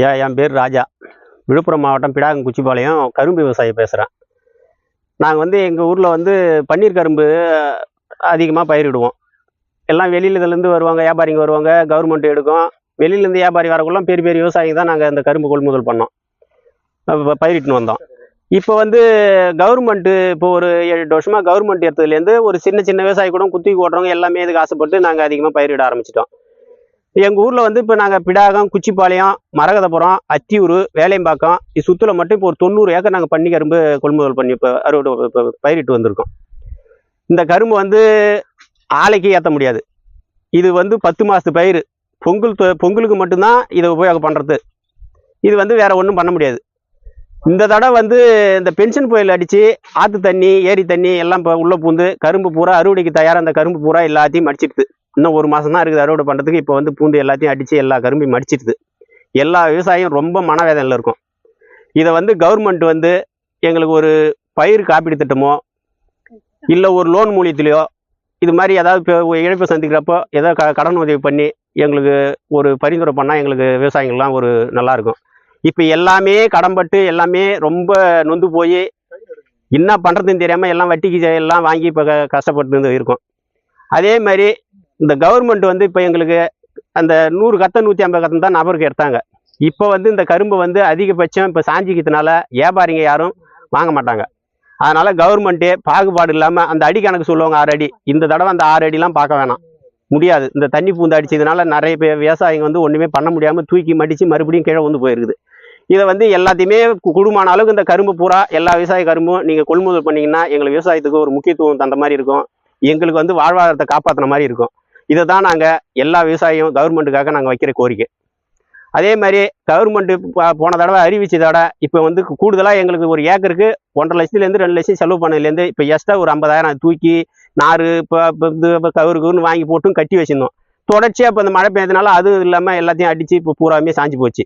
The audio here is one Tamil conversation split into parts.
என் பேர் ராஜா. விழுப்புரம் மாவட்டம் பிடாகங்குச்சிபாளையம் கரும்பு விவசாயி பேசுகிறேன். நாங்கள் எங்கள் ஊரில் பன்னீர் கரும்பு அதிகமாக பயிரிடுவோம். எல்லாம் வெளியிலேருந்து வருவாங்க, வியாபாரிங்க வருவாங்க, கவர்மெண்ட் எடுக்கும். வெளியிலேருந்து வியாபாரி வரக்குள்ள பெரிய பெரிய விவசாயிங்க தான் நாங்கள் அந்த கரும்பு கொள்முதல் பண்ணோம், பயிரிட்டுன்னு வந்தோம். இப்போ கவர்மெண்ட்டு இப்போ ஒரு 7-8 வருஷமாக கவர்மெண்ட் எடுத்ததுலேருந்து ஒரு சின்ன சின்ன விவசாயி கூட குத்தி ஓட்டுறவங்க எல்லாமே இதுக்கு ஆசைப்பட்டு நாங்கள் அதிகமாக பயிரிட ஆரம்பிச்சிட்டோம். எங்கள் ஊரில் இப்போ நாங்கள் பிடாகம், குச்சிப்பாளையம், மரகதபுரம், அத்தியூர், வேலையம்பாக்கம் இது சுற்றில் மட்டும் இப்போ ஒரு 90 ஏக்கர் நாங்கள் பன்னி கரும்பு கொள்முதல் பண்ணி இப்போ அறுவடை பயிரிட்டு வந்திருக்கோம். இந்த கரும்பு ஆலைக்கு ஏற்ற முடியாது. இது 10 மாதத்து பயிர். பொங்கலுக்கு மட்டும்தான் இதை உபயோகம் பண்ணுறது. இது வேற ஒன்றும் பண்ண முடியாது. இந்த தடவை இந்த பென்ஷன் புயல் அடித்து ஆற்று தண்ணி, ஏரி தண்ணி எல்லாம் இப்போ உள்ளே பூந்து கரும்பு பூரா அறுவடைக்கு தயாராக அந்த கரும்பு பூரா எல்லாத்தையும் மடிச்சிடுது. இன்னும் ஒரு மாதம் தான் இருக்குது அறுவடை பண்ணுறதுக்கு. இப்போ பூந்து எல்லாத்தையும் அடித்து எல்லா கரும்பையும் மடிச்சிடுது. எல்லா விவசாயியும் ரொம்ப மனவேதனையில் இருக்கும். இதை கவர்மெண்ட் எங்களுக்கு ஒரு பயிர் காப்பீடு திட்டமோ இல்லை ஒரு லோன் மூலியத்திலையோ இது மாதிரி ஏதாவது இப்போ இழப்பு சந்திக்கிறப்போ ஏதோ கடன் உதவி பண்ணி எங்களுக்கு ஒரு பரிந்துரை பண்ணால் எங்களுக்கு விவசாயிகள்லாம் ஒரு நல்லாயிருக்கும். இப்போ எல்லாமே கடன்பட்டு எல்லாமே ரொம்ப நொந்து போய் என்ன பண்ணுறதுன்னு தெரியாமல் எல்லாம் வட்டிக்கு எல்லாம் வாங்கி இப்போ கஷ்டப்பட்டு இருக்கோம். அதே மாதிரி இந்த கவர்மெண்ட் இப்போ எங்களுக்கு அந்த 100 கத்தை 150 கத்தை தான் நபருக்கு எடுத்தாங்க. இப்போ இந்த கரும்பு அதிகபட்சம் இப்போ சாஞ்சிக்கிறதுனால வியாபாரிங்க யாரும் வாங்க மாட்டாங்க. அதனால் கவர்மெண்ட்டே பாகுபாடு இல்லாமல் அந்த அடி கணக்கு சொல்லுவாங்க, 6 அடி. இந்த தடவை அந்த 6 அடிலாம் பார்க்க வேணாம், முடியாது. இந்த தண்ணி பூந்து அடிச்சதுனால நிறைய பேர் விவசாயிங்க ஒன்றுமே பண்ண முடியாமல் தூக்கி மடித்து மறுபடியும் கீழே போயிருக்குது. இதை எல்லாத்தையுமே குடும்பமான அளவுக்கு இந்த கரும்பு பூரா எல்லா விவசாய கரும்பும் நீங்கள் கொள்முதல் பண்ணிங்கன்னா எங்களுக்கு விவசாயத்துக்கு ஒரு முக்கியத்துவம் தந்த மாதிரி இருக்கும். எங்களுக்கு வாழ்வாதாரத்தை காப்பாற்றின மாதிரி இருக்கும். இதை தான் நாங்கள் எல்லா விவசாயியும் கவர்மெண்ட்டுக்காக நாங்கள் வைக்கிற கோரிக்கை. அதே மாதிரி கவர்மெண்ட்டு போன தடவை அறிவிச்சதோட இப்போ கூடுதலாக எங்களுக்கு ஒரு ஏக்கருக்கு 1.5 லட்சத்துலேருந்து 2 லட்சம் செலவு பண்ணதுலேருந்து இப்போ எக்ஸ்ட்ரா ஒரு 50,000 தூக்கி நாறு இப்போ கவருக்குன்னு வாங்கி போட்டும் கட்டி வச்சுருந்தோம். தொடர்ச்சியாக இப்போ இந்த மழை பெய்யறதுனால அதுவும் இல்லாமல் எல்லாத்தையும் அடித்து இப்போ பூராமே சாஞ்சு போச்சு.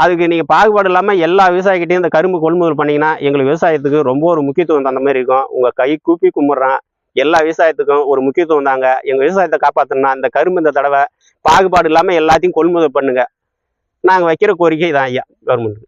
அதுக்கு நீங்கள் பாகுபாடு இல்லாமல் எல்லா விவசாயிகிட்டையும் இந்த கரும்பு கொள்முதல் பண்ணிங்கன்னா எங்களுக்கு விவசாயத்துக்கு ரொம்ப ஒரு முக்கியத்துவம் தந்த மாதிரி இருக்கும். உங்கள் கை கூப்பி கும்பிட்றேன், எல்லா விவசாயத்துக்கும் ஒரு முக்கியத்துவம் தாங்க. எங்கள் விவசாயத்தை காப்பாற்றணும்னா இந்த கரும்பு இந்த தடவை பாகுபாடு இல்லாமல் எல்லாத்தையும் கொள்முதல் பண்ணுங்க. நாங்கள் வைக்கிற கோரிக்கை தான் ஐயா கவர்மெண்ட்டுக்கு.